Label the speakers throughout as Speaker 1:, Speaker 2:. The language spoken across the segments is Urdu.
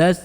Speaker 1: 10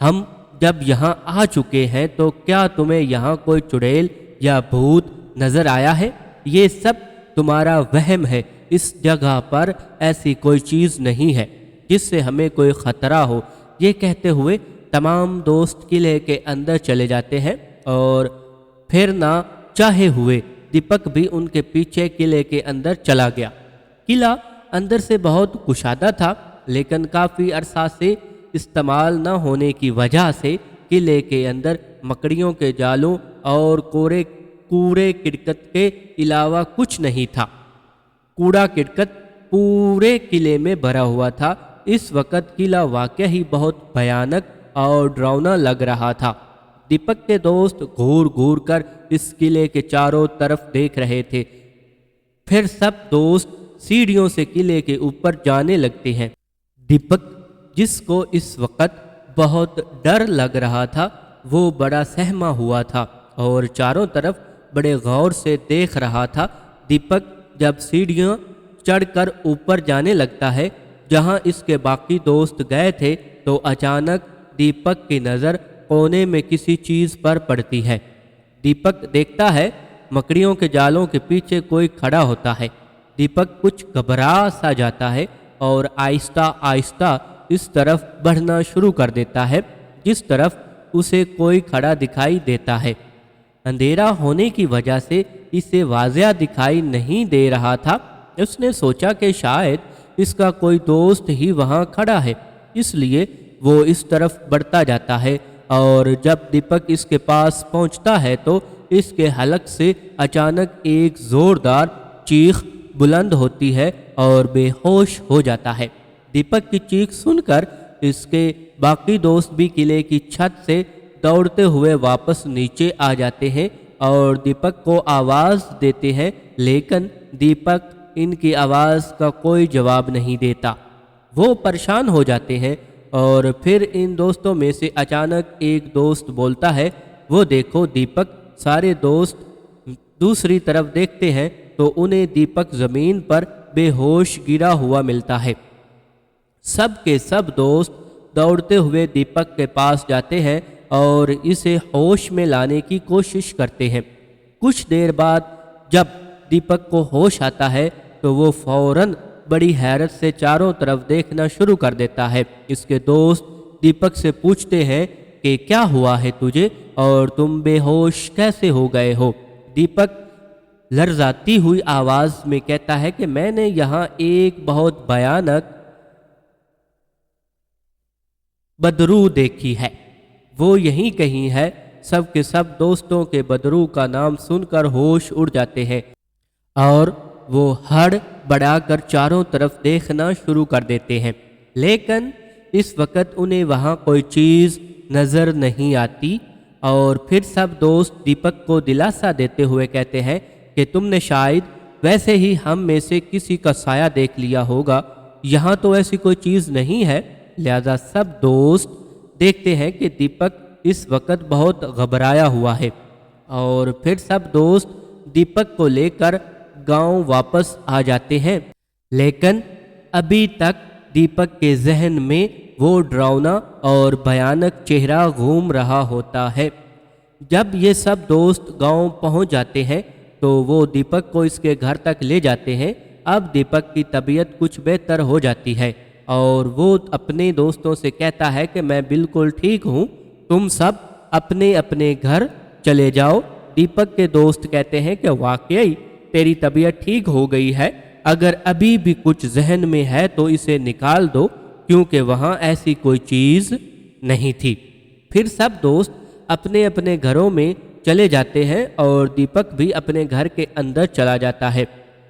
Speaker 1: ہم جب یہاں آ چکے ہیں تو کیا تمہیں یہاں کوئی چڑیل یا بھوت نظر آیا ہے؟ یہ سب تمہارا وہم ہے، اس جگہ پر ایسی کوئی چیز نہیں ہے جس سے ہمیں کوئی خطرہ ہو۔ یہ کہتے ہوئے تمام دوست قلعے کے اندر چلے جاتے ہیں اور پھر نہ چاہے ہوئے دیپک بھی ان کے پیچھے قلعے کے اندر چلا گیا۔ قلعہ اندر سے بہت کشادہ تھا، لیکن کافی عرصہ سے استعمال نہ ہونے کی وجہ سے قلعے کے اندر مکڑیوں کے جالوں اور کوڑے کرکٹ کے علاوہ کچھ نہیں تھا۔ کوڑا کرکٹ پورے قلعے میں بھرا ہوا تھا۔ اس وقت قلعہ واقعی ہی بہت بھیانک اور ڈراؤنا لگ رہا تھا۔ دیپک کے دوست گھور گھور کر اس قلعے کے چاروں طرف دیکھ رہے تھے۔ پھر سب دوست سیڑھیوں سے قلعے کے اوپر جانے لگتے ہیں۔ دیپک، جس کو اس وقت بہت ڈر لگ رہا تھا، وہ بڑا سہما ہوا تھا اور چاروں طرف بڑے غور سے دیکھ رہا تھا۔ دیپک جب سیڑھیاں چڑھ کر اوپر جانے لگتا ہے جہاں اس کے باقی دوست گئے تھے، تو اچانک دیپک کی نظر کونے میں کسی چیز پر پڑتی ہے۔ دیپک دیکھتا ہے مکڑیوں کے جالوں کے پیچھے کوئی کھڑا ہوتا ہے۔ دیپک کچھ گھبرا سا جاتا ہے اور آہستہ آہستہ اس طرف بڑھنا شروع کر دیتا ہے جس طرف اسے کوئی کھڑا دکھائی دیتا ہے۔ اندھیرا ہونے کی وجہ سے اسے واضح دکھائی نہیں دے رہا تھا۔ اس نے سوچا کہ شاید اس کا کوئی دوست ہی وہاں کھڑا ہے، اس لیے وہ اس طرف بڑھتا جاتا ہے اور جب دیپک اس کے پاس پہنچتا ہے تو اس کے حلق سے اچانک ایک زوردار چیخ بلند ہوتی ہے اور بے ہوش ہو جاتا ہے۔ دیپک کی چیخ سن کر اس کے باقی دوست بھی قلعے کی چھت سے دوڑتے ہوئے واپس نیچے آ جاتے ہیں اور دیپک کو آواز دیتے ہیں، لیکن دیپک ان کی آواز کا کوئی جواب نہیں دیتا۔ وہ پریشان ہو جاتے ہیں اور پھر ان دوستوں میں سے اچانک ایک دوست بولتا ہے، وہ دیکھو دیپک۔ سارے دوست دوسری طرف دیکھتے ہیں تو انہیں دیپک زمین پر بے ہوش گرا ہوا ملتا ہے۔ سب کے سب دوست دوڑتے ہوئے دیپک کے پاس جاتے ہیں اور اسے ہوش میں لانے کی کوشش کرتے ہیں۔ کچھ دیر بعد جب دیپک کو ہوش آتا ہے تو وہ فوراً بڑی حیرت سے چاروں طرف دیکھنا شروع کر دیتا ہے۔ اس کے دوست دیپک سے پوچھتے ہیں کہ کیا ہوا ہے تجھے اور تم بے ہوش کیسے ہو گئے ہو؟ دیپک لرزاتی ہوئی آواز میں کہتا ہے کہ میں نے یہاں ایک بہت بھیانک بدرو دیکھی ہے، وہ یہیں کہیں ہے۔ سب کے سب دوستوں کے بدرو کا نام سن کر ہوش اڑ جاتے ہیں اور وہ ہڑ بڑھا کر چاروں طرف دیکھنا شروع کر دیتے ہیں، لیکن اس وقت انہیں وہاں کوئی چیز نظر نہیں آتی۔ اور پھر سب دوست دیپک کو دلاسا دیتے ہوئے کہتے ہیں کہ تم نے شاید ویسے ہی ہم میں سے کسی کا سایہ دیکھ لیا ہوگا، یہاں تو ایسی کوئی چیز نہیں ہے۔ لہذا سب دوست دیکھتے ہیں کہ دیپک اس وقت بہت گھبرایا ہوا ہے اور پھر سب دوست دیپک کو لے کر گاؤں واپس آ جاتے ہیں، لیکن ابھی تک دیپک کے ذہن میں وہ ڈراؤنا اور بھیانک چہرہ گھوم رہا ہوتا ہے۔ جب یہ سب دوست گاؤں پہنچ جاتے ہیں تو وہ دیپک کو اس کے گھر تک لے جاتے ہیں۔ اب دیپک کی طبیعت کچھ بہتر ہو جاتی ہے اور وہ اپنے دوستوں سے کہتا ہے کہ میں بالکل ٹھیک ہوں، تم سب اپنے اپنے گھر چلے جاؤ۔ دیپک کے دوست کہتے ہیں کہ واقعی تیری طبیعت ٹھیک ہو گئی ہے، اگر ابھی بھی کچھ ذہن میں ہے تو اسے نکال دو، کیونکہ وہاں ایسی کوئی چیز نہیں تھی۔ پھر سب دوست اپنے اپنے گھروں میں چلے جاتے ہیں اور دیپک بھی اپنے گھر کے اندر چلا جاتا ہے۔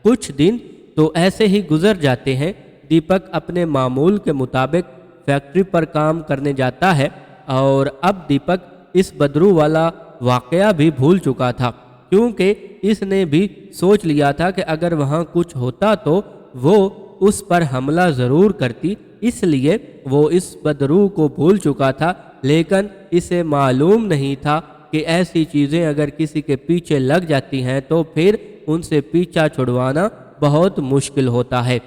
Speaker 1: کچھ دن تو ایسے ہی گزر جاتے ہیں۔ دیپک اپنے معمول کے مطابق فیکٹری پر کام کرنے جاتا ہے اور اب دیپک اس بدرو والا واقعہ بھی بھول چکا تھا، کیونکہ اس نے بھی سوچ لیا تھا کہ اگر وہاں کچھ ہوتا تو وہ اس پر حملہ ضرور کرتی، اس لیے وہ اس بدرو کو بھول چکا تھا، لیکن اسے معلوم نہیں تھا کہ ایسی چیزیں اگر کسی کے پیچھے لگ جاتی ہیں تو پھر ان سے پیچھا چھڑوانا بہت مشکل ہوتا ہے۔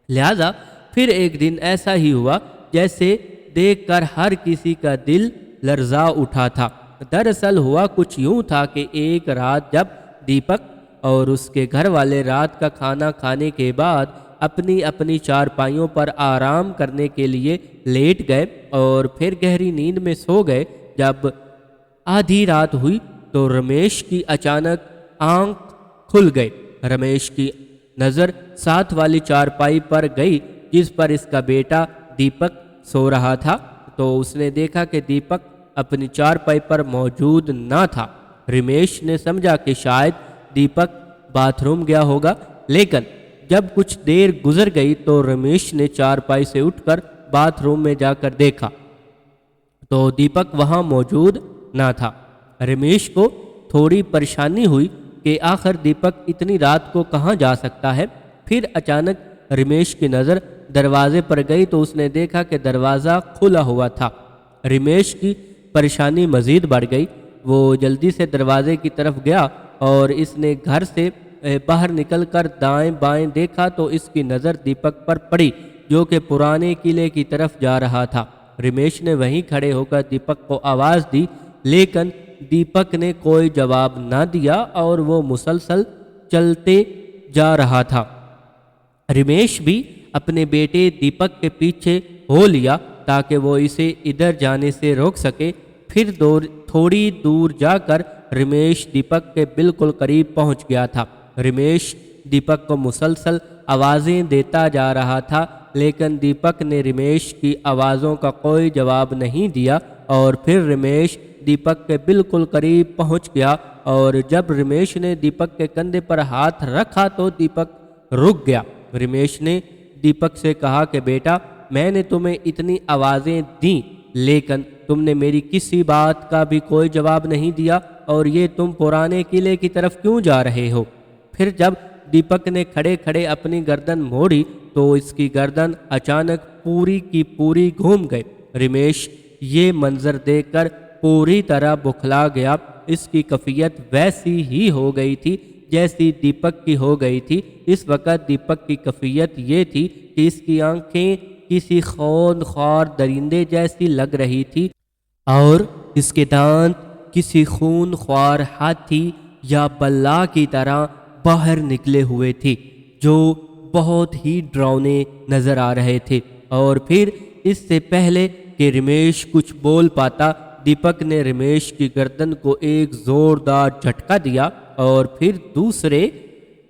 Speaker 1: لہذا پھر ایک دن ایسا ہی ہوا جیسے دیکھ کر ہر کسی کا دل لرزا اٹھا تھا۔ دراصل ہوا کچھ یوں تھا کہ ایک رات جب دیپک اور اس کے گھر والے رات کا کھانا کھانے کے بعد اپنی اپنی چارپائیوں پر آرام کرنے کے لیے لیٹ گئے اور پھر گہری نیند میں سو گئے، جب آدھی رات ہوئی تو رمیش کی اچانک آنکھ کھل گئی۔ رمیش کی نظر ساتھ والی چارپائی پر گئی جس پر اس کا بیٹا دیپک سو رہا تھا، تو اس نے دیکھا کہ دیپک اپنی چارپائی پر موجود نہ تھا۔ رمیش نے سمجھا کہ شاید دیپک باتھ روم گیا ہوگا، لیکن جب کچھ دیر گزر گئی تو رمیش نے چارپائی سے اٹھ کر باتھ روم میں جا کر دیکھا تو دیپک وہاں موجود نہ تھا۔ رمیش کو تھوڑی پریشانی ہوئی کہ آخر دیپک اتنی رات کو کہاں جا سکتا ہے۔ پھر اچانک رمیش کی نظر دروازے پر گئی تو اس نے دیکھا کہ دروازہ کھلا ہوا تھا۔ رمیش کی پریشانی مزید بڑھ گئی۔ وہ جلدی سے دروازے کی طرف گیا اور اس نے گھر سے باہر نکل کر دائیں بائیں دیکھا تو اس کی نظر دیپک پر پڑی جو کہ پرانے قلعے کی طرف جا رہا تھا۔ رمیش نے وہیں کھڑے ہو کر دیپک کو آواز دی، لیکن دیپک نے کوئی جواب نہ دیا اور وہ مسلسل چلتے جا رہا تھا۔ رمیش بھی اپنے بیٹے دیپک کے پیچھے ہو لیا تاکہ وہ اسے ادھر جانے سے روک سکے۔ پھر تھوڑی دور جا کر رمیش دیپک کے بالکل قریب پہنچ گیا تھا۔ رمیش دیپک کو مسلسل آوازیں دیتا جا رہا تھا، لیکن دیپک نے رمیش کی آوازوں کا کوئی جواب نہیں دیا، اور پھر رمیش دیپک کے بالکل قریب پہنچ گیا اور جب رمیش نے دیپک کے کندھے پر ہاتھ رکھا تو دیپک رک گیا۔ رمیش نے دیپک سے کہا کہ بیٹا، میں نے تمہیں اتنی آوازیں دیں لیکن تم نے میری کسی بات کا بھی کوئی جواب نہیں دیا، اور یہ تم پرانے قلعے کی طرف کیوں جا رہے ہو؟ پھر جب دیپک نے کھڑے کھڑے اپنی گردن موڑی تو اس کی گردن اچانک پوری کی پوری گھوم گئی۔ رمیش یہ منظر دیکھ کر پوری طرح بکھلا گیا۔ اس کی کیفیت ویسی ہی ہو گئی تھی جیسی دیپک کی ہو گئی تھی۔ اس وقت دیپک کی کیفیت یہ تھی کہ اس کی آنکھیں کسی خون خوار درندے جیسی لگ رہی تھی اور اس کے دانت کسی خون خوار ہاتھی یا بلّا کی طرح باہر نکلے ہوئے تھے جو بہت ہی ڈراؤنے نظر آ رہے تھے۔ اور پھر اس سے پہلے کہ رمیش کچھ بول پاتا، دیپک نے رمیش کی گردن کو ایک زوردار جھٹکا دیا اور پھر دوسرے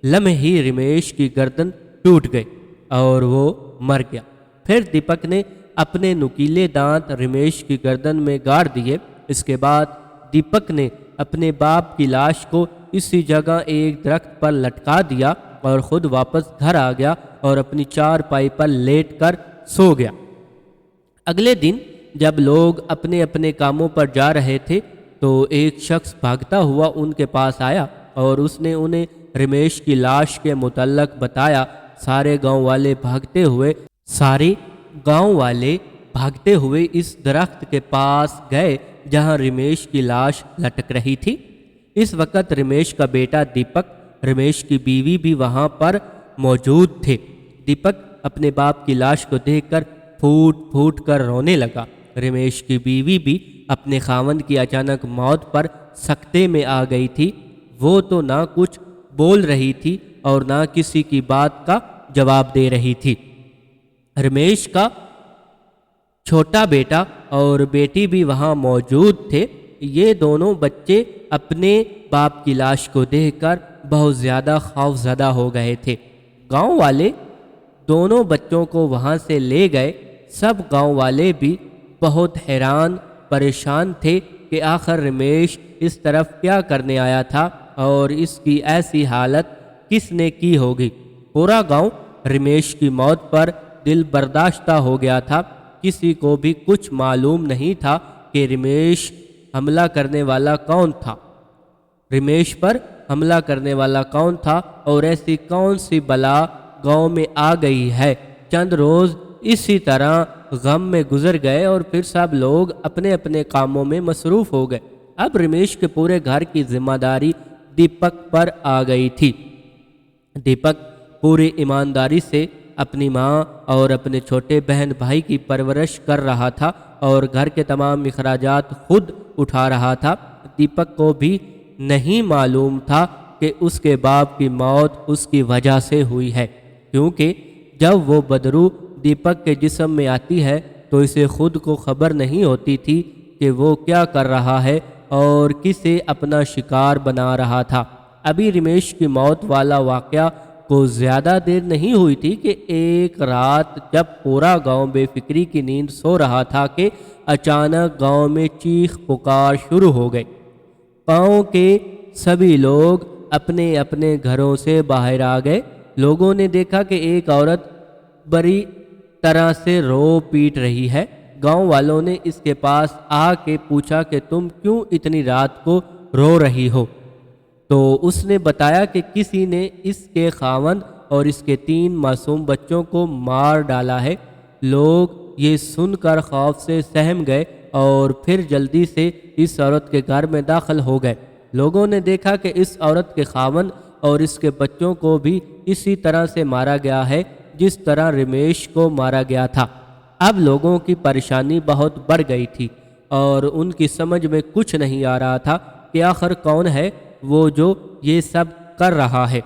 Speaker 1: لمحے ہی رمیش کی گردن ٹوٹ گئی اور وہ مر گیا۔ پھر دیپک نے اپنے نکیلے دانت رمیش کی گردن میں گاڑ دیے۔ اس کے بعد دیپک نے اپنے باپ کی لاش کو اسی جگہ ایک درخت پر لٹکا دیا اور خود واپس گھر آ گیا اور اپنی چارپائی پر لیٹ کر سو گیا۔ اگلے دن جب لوگ اپنے اپنے کاموں پر جا رہے تھے تو ایک شخص بھاگتا ہوا ان کے پاس آیا اور اس نے انہیں رمیش کی لاش کے متعلق بتایا۔ سارے گاؤں والے بھاگتے ہوئے اس درخت کے پاس گئے جہاں رمیش کی لاش لٹک رہی تھی۔ اس وقت رمیش کا بیٹا دیپک، رمیش کی بیوی بھی وہاں پر موجود تھے۔ دیپک اپنے باپ کی لاش کو دیکھ کر پھوٹ پھوٹ کر رونے لگا۔ رمیش کی بیوی بھی اپنے خاوند کی اچانک موت پر سکتے میں آ گئی تھی۔ وہ تو نہ کچھ بول رہی تھی اور نہ کسی کی بات کا جواب دے رہی تھی۔ رمیش کا چھوٹا بیٹا اور بیٹی بھی وہاں موجود تھے۔ یہ دونوں بچے اپنے باپ کی لاش کو دیکھ کر بہت زیادہ خوفزدہ ہو گئے تھے۔ گاؤں والے دونوں بچوں کو وہاں سے لے گئے۔ سب گاؤں والے بھی بہت حیران پریشان تھے کہ آخر رمیش اس طرف کیا کرنے آیا تھا اور اس کی ایسی حالت کس نے کی ہوگی۔ پورا گاؤں رمیش کی موت پر دل برداشتہ ہو گیا تھا۔ کسی کو بھی کچھ معلوم نہیں تھا کہ رمیش حملہ کرنے والا کون تھا، رمیش پر حملہ کرنے والا کون تھا اور ایسی کون سی بلا گاؤں میں آ گئی ہے۔ چند روز اسی طرح غم میں گزر گئے اور پھر سب لوگ اپنے اپنے کاموں میں مصروف ہو گئے۔ اب رمیش کے پورے گھر کی ذمہ داری دیپک پر آ گئی تھی۔ دیپک پوری ایمانداری سے اپنی ماں اور اپنے چھوٹے بہن بھائی کی پرورش کر رہا تھا اور گھر کے تمام اخراجات خود اٹھا رہا تھا۔ دیپک کو بھی نہیں معلوم تھا کہ اس کے باپ کی موت اس کی وجہ سے ہوئی ہے، کیونکہ جب وہ بدرو دیپک کے جسم میں آتی ہے تو اسے خود کو خبر نہیں ہوتی تھی کہ وہ کیا کر رہا ہے اور کسے اپنا شکار بنا رہا تھا۔ ابھی رمیش کی موت والا واقعہ کو زیادہ دیر نہیں ہوئی تھی کہ ایک رات جب پورا گاؤں بے فکری کی نیند سو رہا تھا کہ اچانک گاؤں میں چیخ پکار شروع ہو گئی۔ گاؤں کے سبھی لوگ اپنے اپنے گھروں سے باہر آ گئے۔ لوگوں نے دیکھا کہ ایک عورت بری طرح سے رو پیٹ رہی ہے۔ گاؤں والوں نے اس کے پاس آ کے پوچھا کہ تم کیوں اتنی رات کو رو رہی ہو؟ تو اس نے بتایا کہ کسی نے اس کے خاوند اور اس کے 3 معصوم بچوں کو مار ڈالا ہے۔ لوگ یہ سن کر خوف سے سہم گئے اور پھر جلدی سے اس عورت کے گھر میں داخل ہو گئے۔ لوگوں نے دیکھا کہ اس عورت کے خاوند اور اس کے بچوں کو بھی اسی طرح سے مارا گیا ہے جس طرح رمیش کو مارا گیا تھا۔ اب لوگوں کی پریشانی بہت بڑھ گئی تھی اور ان کی سمجھ میں کچھ نہیں آ رہا تھا کہ آخر کون ہے وہ جو یہ سب کر رہا ہے۔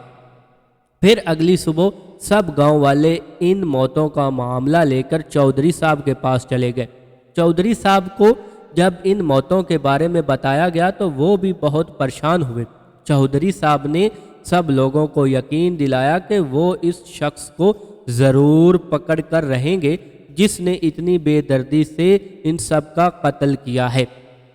Speaker 1: پھر اگلی صبح سب گاؤں والے ان موتوں کا معاملہ لے کر چودھری صاحب کے پاس چلے گئے۔ چودھری صاحب کو جب ان موتوں کے بارے میں بتایا گیا تو وہ بھی بہت پریشان ہوئے۔ چودھری صاحب نے سب لوگوں کو یقین دلایا کہ وہ اس شخص کو ضرور پکڑ کر رہیں گے جس نے اتنی بے دردی سے ان سب کا قتل کیا ہے۔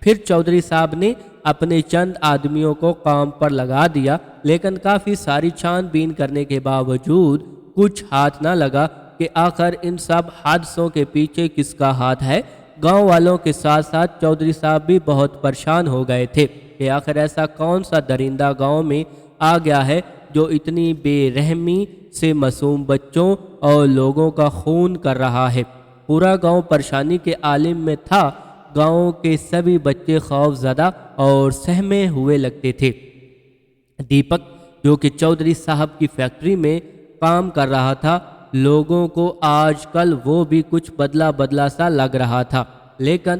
Speaker 1: پھر چودھری صاحب نے اپنے چند آدمیوں کو کام پر لگا دیا، لیکن کافی ساری چھان بین کرنے کے باوجود کچھ ہاتھ نہ لگا کہ آخر ان سب حادثوں کے پیچھے کس کا ہاتھ ہے۔ گاؤں والوں کے ساتھ ساتھ چودھری صاحب بھی بہت پریشان ہو گئے تھے کہ آخر ایسا کون سا درندہ گاؤں میں آ گیا ہے جو اتنی بے رحمی سے معصوم بچوں اور لوگوں کا خون کر رہا ہے۔ پورا گاؤں پریشانی کے عالم میں تھا۔ گاؤں کے سبھی بچے خوف زدہ اور سہمے ہوئے لگتے تھے۔ دیپک جو کہ چودھری صاحب کی فیکٹری میں کام کر رہا تھا، لوگوں کو آج کل وہ بھی کچھ بدلا بدلا سا لگ رہا تھا، لیکن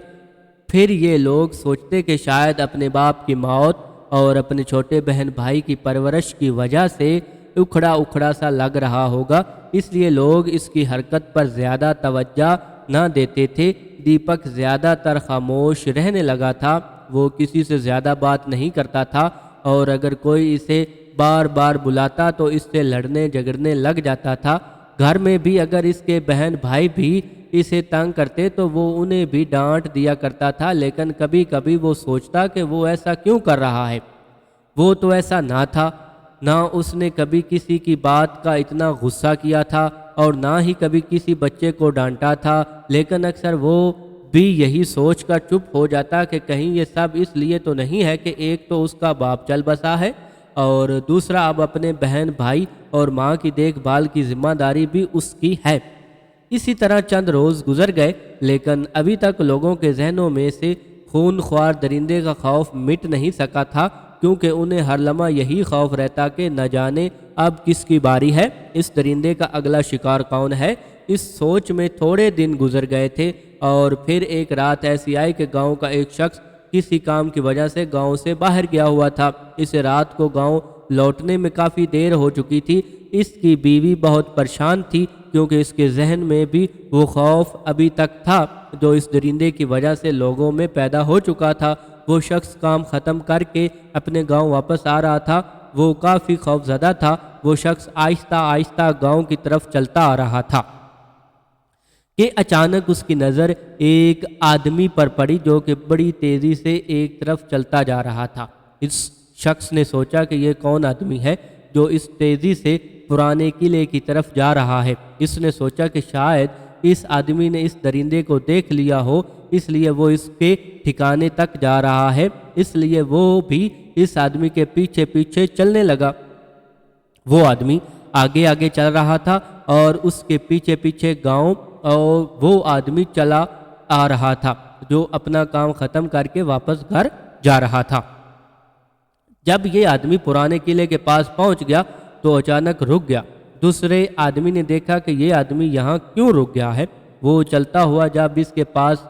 Speaker 1: پھر یہ لوگ سوچتے کہ شاید اپنے باپ کی موت اور اپنے چھوٹے بہن بھائی کی پرورش کی وجہ سے اکھڑا اکھڑا سا لگ رہا ہوگا، اس لیے لوگ اس کی حرکت پر زیادہ توجہ نہ دیتے تھے۔ دیپک زیادہ تر خاموش رہنے لگا تھا، وہ کسی سے زیادہ بات نہیں کرتا تھا اور اگر کوئی اسے بار بار بلاتا تو اس سے لڑنے جھگڑنے لگ جاتا تھا۔ گھر میں بھی اگر اس کے بہن بھائی بھی اسے تنگ کرتے تو وہ انہیں بھی ڈانٹ دیا کرتا تھا، لیکن کبھی کبھی وہ سوچتا کہ وہ ایسا کیوں کر رہا ہے۔ وہ تو ایسا نہ تھا، نہ اس نے کبھی کسی کی بات کا اتنا غصہ کیا تھا اور نہ ہی کبھی کسی بچے کو ڈانٹا تھا، لیکن اکثر وہ بھی یہی سوچ کر چپ ہو جاتا کہ کہیں یہ سب اس لیے تو نہیں ہے کہ ایک تو اس کا باپ چل بسا ہے اور دوسرا اب اپنے بہن بھائی اور ماں کی دیکھ بھال کی ذمہ داری بھی اس کی ہے۔ اسی طرح چند روز گزر گئے، لیکن ابھی تک لوگوں کے ذہنوں میں سے خون خوار درندے کا خوف مٹ نہیں سکا تھا، کیونکہ انہیں ہر لمحہ یہی خوف رہتا کہ نہ جانے اب کس کی باری ہے، اس درندے کا اگلا شکار کون ہے۔ اس سوچ میں تھوڑے دن گزر گئے تھے اور پھر ایک رات ایسی آئی کہ گاؤں کا ایک شخص کسی کام کی وجہ سے گاؤں سے باہر گیا ہوا تھا۔ اس رات کو گاؤں لوٹنے میں کافی دیر ہو چکی تھی۔ اس کی بیوی بہت پریشان تھی کیونکہ اس کے ذہن میں بھی وہ خوف ابھی تک تھا جو اس درندے کی وجہ سے لوگوں میں پیدا ہو چکا تھا۔ وہ شخص کام ختم کر کے اپنے گاؤں واپس آ رہا تھا، وہ کافی خوف زدہ تھا۔ وہ شخص آہستہ آہستہ گاؤں کی طرف چلتا آ رہا تھا کہ اچانک اس کی نظر ایک آدمی پر پڑی جو کہ بڑی تیزی سے ایک طرف چلتا جا رہا تھا۔ اس شخص نے سوچا کہ یہ کون آدمی ہے جو اس تیزی سے پرانے قلعے کی طرف جا رہا ہے۔ اس نے سوچا کہ شاید اس آدمی نے اس درندے کو دیکھ لیا ہو، اس لیے وہ اس کے ٹھکانے تک جا رہا ہے، اس لیے وہ بھی اس آدمی کے پیچھے پیچھے چلنے لگا۔ وہ آدمی آگے آگے چل رہا تھا اور اس کے پیچھے پیچھے گاؤں اور وہ آدمی چلا آ رہا تھا جو اپنا کام ختم کر کے واپس گھر جا رہا تھا۔ جب یہ آدمی پرانے قلعے کے پاس پہنچ گیا تو اچانک رک گیا دوسرے آدمی نے دیکھا کہ یہ آدمی یہاں کیوں رک گیا ہے۔ وہ چلتا ہوا جب اس کے پاس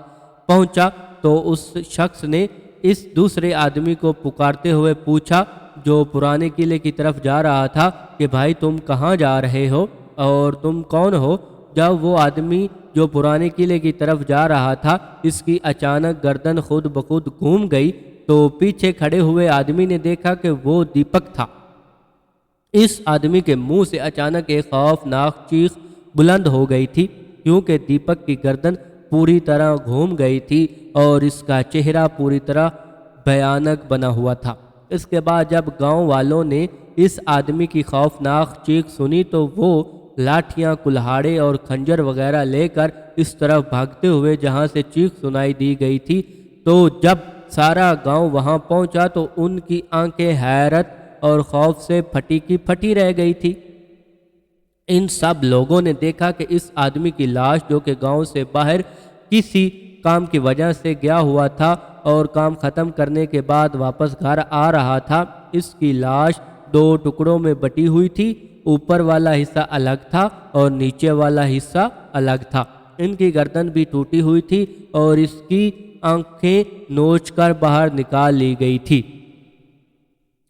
Speaker 1: پہنچا تو اس شخص نے اس دوسرے آدمی کو پکارتے ہوئے پوچھا جو پرانے قلعے کی طرف جا رہا تھا کہ بھائی تم کہاں جا رہے ہو اور تم کون ہو؟ جب وہ آدمی جو پرانے قلعے کی طرف جا رہا تھا اس کی اچانک گردن خود بخود گھوم گئی تو پیچھے کھڑے ہوئے آدمی نے دیکھا کہ وہ دیپک تھا۔ اس آدمی کے منہ سے اچانک ایک خوفناک چیخ بلند ہو گئی تھی کیونکہ دیپک کی گردن پوری طرح گھوم گئی تھی اور اس کا چہرہ پوری طرح بھیانک بنا ہوا تھا۔ اس کے بعد جب گاؤں والوں نے اس آدمی کی خوفناک چیخ سنی تو وہ لاٹھیاں، کلہاڑے اور خنجر وغیرہ لے کر اس طرف بھاگتے ہوئے جہاں سے چیخ سنائی دی گئی تھی، تو جب سارا گاؤں وہاں پہنچا تو ان کی آنکھیں حیرت اور خوف سے پھٹی کی پھٹی رہ گئی تھی۔ ان سب لوگوں نے دیکھا کہ اس آدمی کی لاش جو کہ گاؤں سے باہر کسی کام کی وجہ سے گیا ہوا تھا اور کام ختم کرنے کے بعد واپس گھر آ رہا تھا، اس کی لاش دو ٹکڑوں میں بٹی ہوئی تھی۔ اوپر والا حصہ الگ تھا اور نیچے والا حصہ الگ تھا۔ ان کی گردن بھی ٹوٹی ہوئی تھی اور اس کی آنکھیں نوچ کر باہر نکال لی گئی تھی۔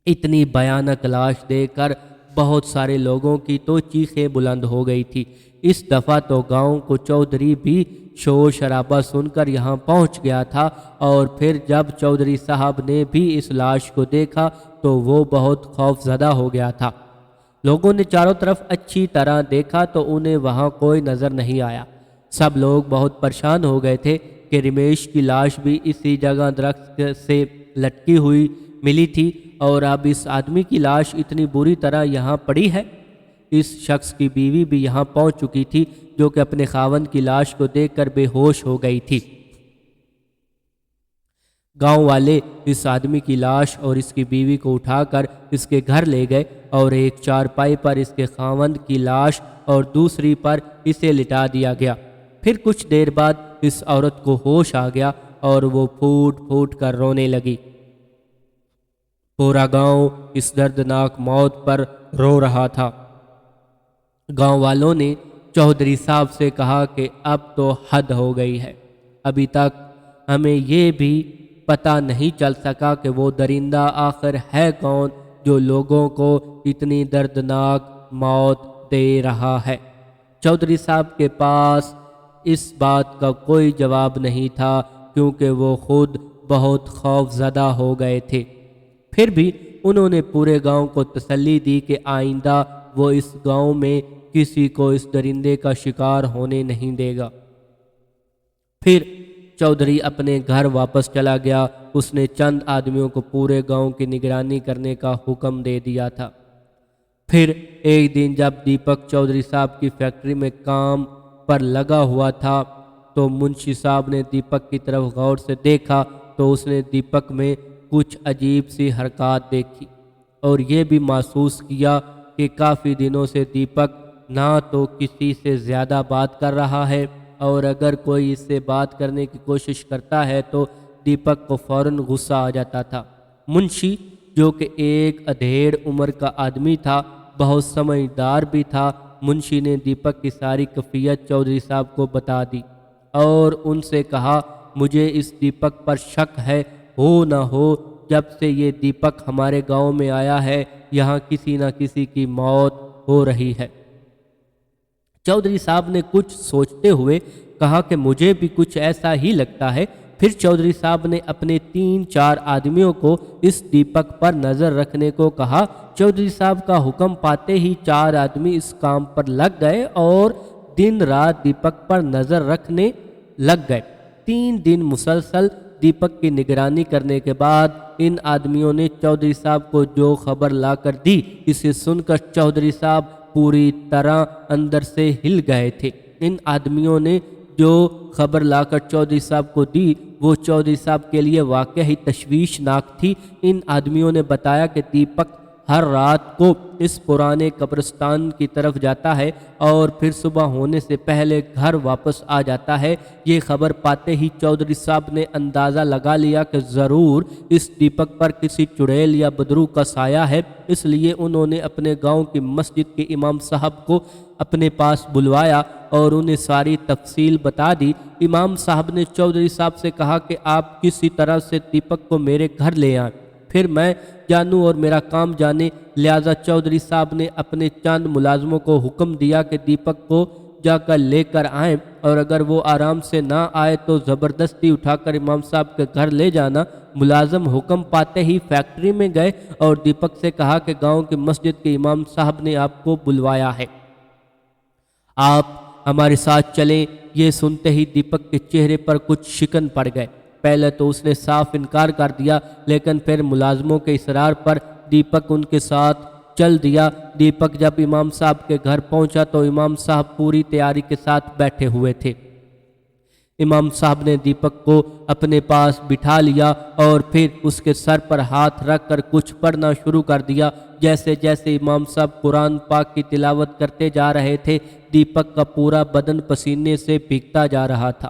Speaker 1: اتنی بھیانک لاش دیکھ کر بہت سارے لوگوں کی تو چیخیں بلند ہو گئی تھی۔ اس دفعہ تو گاؤں کو چودھری بھی شور شرابہ سن کر یہاں پہنچ گیا تھا، اور پھر جب چودھری صاحب نے بھی اس لاش کو دیکھا تو وہ بہت خوف زدہ ہو گیا تھا۔ لوگوں نے چاروں طرف اچھی طرح دیکھا تو انہیں وہاں کوئی نظر نہیں آیا۔ سب لوگ بہت پریشان ہو گئے تھے کہ رمیش کی لاش بھی اسی جگہ درخت سے لٹکی ہوئی ملی تھی، اور اب اس آدمی کی لاش اتنی بری طرح یہاں پڑی ہے۔ اس شخص کی بیوی بھی یہاں پہنچ چکی تھی جو کہ اپنے خاوند کی لاش کو دیکھ کر بے ہوش ہو گئی تھی۔ گاؤں والے اس آدمی کی لاش اور اس کی بیوی کو اٹھا کر اس کے گھر لے گئے اور ایک چارپائی پر اس کے خاوند کی لاش اور دوسری پر اسے لٹا دیا گیا۔ پھر کچھ دیر بعد اس عورت کو ہوش آ گیا اور وہ پھوٹ پھوٹ کر رونے لگی۔ پورا گاؤں اس دردناک موت پر رو رہا تھا۔ گاؤں والوں نے چودھری صاحب سے کہا کہ اب تو حد ہو گئی ہے، ابھی تک ہمیں یہ بھی پتہ نہیں چل سکا کہ وہ درندہ آخر ہے کون جو لوگوں کو اتنی دردناک موت دے رہا ہے۔ چودھری صاحب کے پاس اس بات کا کوئی جواب نہیں تھا کیونکہ وہ خود بہت خوف زدہ ہو گئے تھے۔ پھر بھی انہوں نے پورے گاؤں کو تسلی دی کہ آئندہ وہ اس گاؤں میں کسی کو اس درندے کا شکار ہونے نہیں دے گا۔ پھر چودھری اپنے گھر واپس چلا گیا۔ اس نے چند آدمیوں کو پورے گاؤں کی نگرانی کرنے کا حکم دے دیا تھا۔ پھر ایک دن جب دیپک چودھری صاحب کی فیکٹری میں کام پر لگا ہوا تھا تو منشی صاحب نے دیپک کی طرف غور سے دیکھا تو اس نے دیپک میں کچھ عجیب سی حرکات دیکھی اور یہ بھی محسوس کیا کہ کافی دنوں سے دیپک نہ تو کسی سے زیادہ بات کر رہا ہے، اور اگر کوئی اس سے بات کرنے کی کوشش کرتا ہے تو دیپک کو فوراً غصہ آ جاتا تھا۔ منشی جو کہ ایک ادھیڑ عمر کا آدمی تھا، بہت سمجھدار بھی تھا، منشی نے دیپک کی ساری کیفیت چودھری صاحب کو بتا دی اور ان سے کہا مجھے اس دیپک پر شک ہے، ہو نہ ہو جب سے یہ دیپک ہمارے گاؤں میں آیا ہے یہاں کسی نہ کسی کی موت ہو رہی ہے۔ چودھری صاحب نے کچھ سوچتے ہوئے کہا کہ مجھے بھی کچھ ایسا ہی لگتا ہے۔ پھر چودھری صاحب نے اپنے 3-4 آدمیوں کو اس دیپک پر نظر رکھنے کو کہا۔ چودھری صاحب کا حکم پاتے ہی 4 آدمی اس کام پر لگ گئے اور دن رات دیپک پر نظر رکھنے لگ گئے۔ 3 دن مسلسل دیپک کی نگرانی کرنے کے بعد ان آدمیوں نے چودھری صاحب کو جو خبر لا کر دی، اسے سن کر چودھری صاحب پوری طرح اندر سے ہل گئے تھے۔ ان آدمیوں نے جو خبر لا کر چودھری صاحب کو دی وہ چودھری صاحب کے لیے واقعی تشویشناک تھی۔ ان آدمیوں نے بتایا کہ دیپک ہر رات کو اس پرانے قبرستان کی طرف جاتا ہے اور پھر صبح ہونے سے پہلے گھر واپس آ جاتا ہے۔ یہ خبر پاتے ہی چودھری صاحب نے اندازہ لگا لیا کہ ضرور اس دیپک پر کسی چڑیل یا بدرو کا سایہ ہے، اس لیے انہوں نے اپنے گاؤں کی مسجد کے امام صاحب کو اپنے پاس بلوایا اور انہیں ساری تفصیل بتا دی۔ امام صاحب نے چودھری صاحب سے کہا کہ آپ کسی طرح سے دیپک کو میرے گھر لے آئیں، پھر میں جانوں اور میرا کام جانے۔ لہذا چودھری صاحب نے اپنے چند ملازموں کو حکم دیا کہ دیپک کو جا کر لے کر آئیں، اور اگر وہ آرام سے نہ آئے تو زبردستی اٹھا کر امام صاحب کے گھر لے جانا۔ ملازم حکم پاتے ہی فیکٹری میں گئے اور دیپک سے کہا کہ گاؤں کی مسجد کے امام صاحب نے آپ کو بلوایا ہے، آپ ہمارے ساتھ چلیں۔ یہ سنتے ہی دیپک کے چہرے پر کچھ شکن پڑ گئے۔ پہلے تو اس نے صاف انکار کر دیا، لیکن پھر ملازموں کے اصرار پر دیپک ان کے ساتھ چل دیا۔ دیپک جب امام صاحب کے گھر پہنچا تو امام صاحب پوری تیاری کے ساتھ بیٹھے ہوئے تھے۔ امام صاحب نے دیپک کو اپنے پاس بٹھا لیا اور پھر اس کے سر پر ہاتھ رکھ کر کچھ پڑھنا شروع کر دیا۔ جیسے جیسے امام صاحب قرآن پاک کی تلاوت کرتے جا رہے تھے، دیپک کا پورا بدن پسینے سے بھیگتا جا رہا تھا،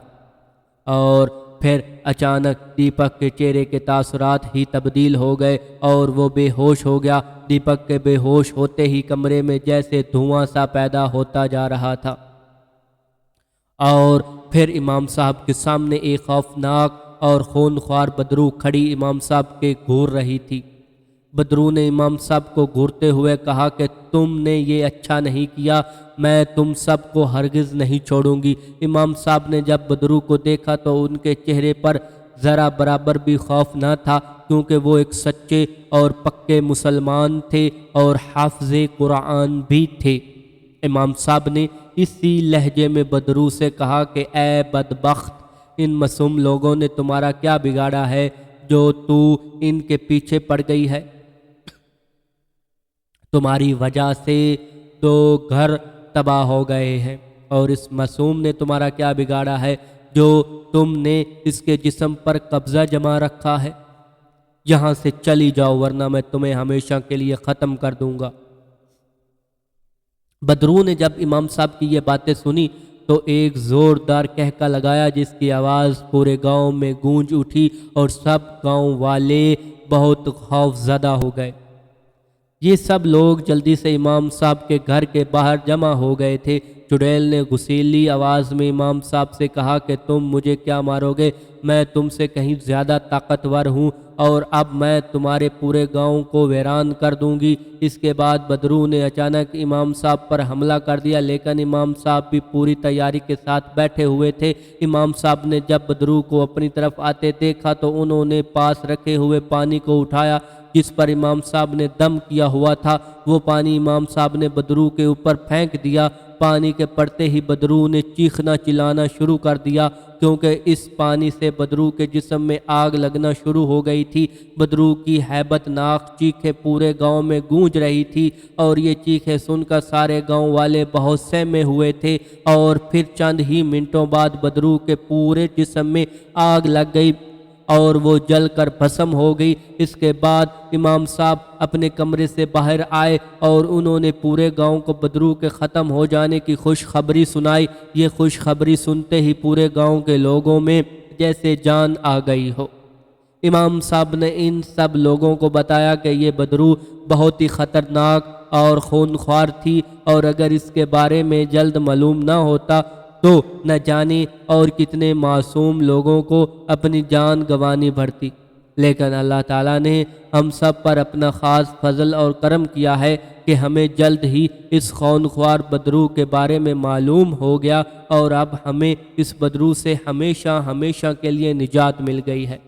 Speaker 1: اور پھر اچانک دیپک کے چہرے کے تاثرات ہی تبدیل ہو گئے اور وہ بے ہوش ہو گیا۔ دیپک کے بے ہوش ہوتے ہی کمرے میں جیسے دھواں سا پیدا ہوتا جا رہا تھا، اور پھر امام صاحب کے سامنے ایک خوفناک اور خونخوار بدرو کھڑی امام صاحب کے گھور رہی تھی۔ بدرو نے امام صاحب کو گھورتے ہوئے کہا کہ تم نے یہ اچھا نہیں کیا، میں تم سب کو ہرگز نہیں چھوڑوں گی۔ امام صاحب نے جب بدرو کو دیکھا تو ان کے چہرے پر ذرا برابر بھی خوف نہ تھا، کیونکہ وہ ایک سچے اور پکے مسلمان تھے اور حافظ قرآن بھی تھے۔ امام صاحب نے اسی لہجے میں بدرو سے کہا کہ اے بدبخت، ان معصوم لوگوں نے تمہارا کیا بگاڑا ہے جو تو ان کے پیچھے پڑ گئی ہے؟ تمہاری وجہ سے تو گھر تباہ ہو گئے ہیں، اور اس معصوم نے تمہارا کیا بگاڑا ہے جو تم نے اس کے جسم پر قبضہ جما رکھا ہے؟ یہاں سے چلی جاؤ ورنہ میں تمہیں ہمیشہ کے لیے ختم کر دوں گا۔ بدرو نے جب امام صاحب کی یہ باتیں سنی تو ایک زوردار کہکا لگایا جس کی آواز پورے گاؤں میں گونج اٹھی اور سب گاؤں والے بہت خوف زدہ ہو گئے۔ یہ سب لوگ جلدی سے امام صاحب کے گھر کے باہر جمع ہو گئے تھے۔ چڑیل نے غصیلی آواز میں امام صاحب سے کہا کہ تم مجھے کیا مارو گے؟ میں تم سے کہیں زیادہ طاقتور ہوں اور اب میں تمہارے پورے گاؤں کو ویران کر دوں گی۔ اس کے بعد بدرو نے اچانک امام صاحب پر حملہ کر دیا، لیکن امام صاحب بھی پوری تیاری کے ساتھ بیٹھے ہوئے تھے۔ امام صاحب نے جب بدرو کو اپنی طرف آتے دیکھا تو انہوں نے پاس رکھے ہوئے پانی کو اٹھایا جس پر امام صاحب نے دم کیا ہوا تھا۔ وہ پانی امام صاحب نے بدرو کے اوپر پھینک دیا۔ پانی کے پڑتے ہی بدرو نے چیخنا چلانا شروع کر دیا، کیونکہ اس پانی سے بدرو کے جسم میں آگ لگنا شروع ہو گئی تھی۔ بدرو کی ہیبت ناک چیخیں پورے گاؤں میں گونج رہی تھی، اور یہ چیخیں سن کر سارے گاؤں والے بہت سہمے ہوئے تھے، اور پھر چند ہی منٹوں بعد بدرو کے پورے جسم میں آگ لگ گئی اور وہ جل کر بھسم ہو گئی۔ اس کے بعد امام صاحب اپنے کمرے سے باہر آئے اور انہوں نے پورے گاؤں کو بدرو کے ختم ہو جانے کی خوشخبری سنائی۔ یہ خوشخبری سنتے ہی پورے گاؤں کے لوگوں میں جیسے جان آ گئی ہو۔ امام صاحب نے ان سب لوگوں کو بتایا کہ یہ بدرو بہت ہی خطرناک اور خونخوار تھی، اور اگر اس کے بارے میں جلد معلوم نہ ہوتا تو نہ جانے اور کتنے معصوم لوگوں کو اپنی جان گنوانی پڑتی۔ لیکن اللہ تعالیٰ نے ہم سب پر اپنا خاص فضل اور کرم کیا ہے کہ ہمیں جلد ہی اس خونخوار بدرو کے بارے میں معلوم ہو گیا، اور اب ہمیں اس بدرو سے ہمیشہ ہمیشہ کے لیے نجات مل گئی ہے۔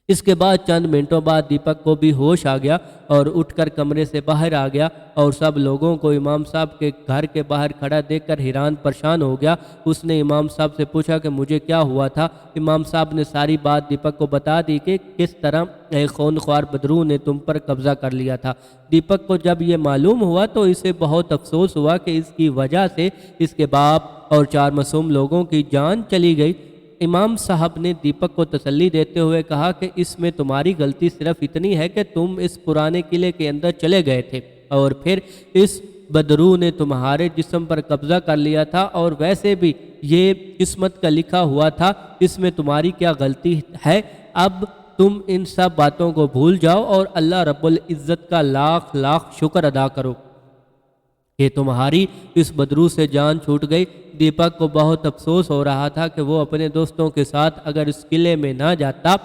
Speaker 1: اس کے بعد چند منٹوں بعد دیپک کو بھی ہوش آ گیا اور اٹھ کر کمرے سے باہر آ گیا، اور سب لوگوں کو امام صاحب کے گھر کے باہر کھڑا دیکھ کر حیران پریشان ہو گیا۔ اس نے امام صاحب سے پوچھا کہ مجھے کیا ہوا تھا؟ امام صاحب نے ساری بات دیپک کو بتا دی کہ کس طرح ایک خونخوار بدرو نے تم پر قبضہ کر لیا تھا۔ دیپک کو جب یہ معلوم ہوا تو اسے بہت افسوس ہوا کہ اس کی وجہ سے اس کے باپ اور 4 معصوم لوگوں کی جان چلی گئی۔ امام صاحب نے دیپک کو تسلی دیتے ہوئے کہا کہ اس میں تمہاری غلطی صرف اتنی ہے کہ تم اس پرانے قلعے کے اندر چلے گئے تھے اور پھر اس بدرو نے تمہارے جسم پر قبضہ کر لیا تھا، اور ویسے بھی یہ قسمت کا لکھا ہوا تھا، اس میں تمہاری کیا غلطی ہے؟ اب تم ان سب باتوں کو بھول جاؤ اور اللہ رب العزت کا لاکھ لاکھ شکر ادا کرو کہ تمہاری اس بدرو سے جان چھوٹ گئی۔ دیپک کو بہت افسوس ہو رہا تھا کہ وہ اپنے دوستوں کے ساتھ اگر اس قلعے میں نہ جاتا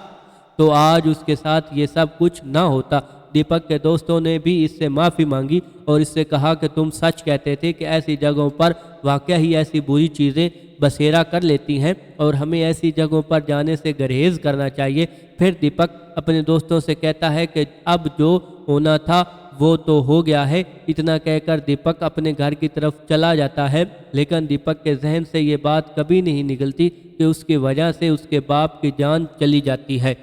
Speaker 1: تو آج اس کے ساتھ یہ سب کچھ نہ ہوتا۔ دیپک کے دوستوں نے بھی اس سے معافی مانگی اور اس سے کہا کہ تم سچ کہتے تھے کہ ایسی جگہوں پر واقعہ ہی ایسی بری چیزیں بسیرا کر لیتی ہیں اور ہمیں ایسی جگہوں پر جانے سے گریز کرنا چاہیے۔ پھر دیپک اپنے دوستوں سے کہتا ہے کہ اب جو ہونا تھا وہ تو ہو گیا ہے۔ اتنا کہہ کر دیپک اپنے گھر کی طرف چلا جاتا ہے، لیکن دیپک کے ذہن سے یہ بات کبھی نہیں نکلتی کہ اس کی وجہ سے اس کے باپ کی جان چلی جاتی ہے۔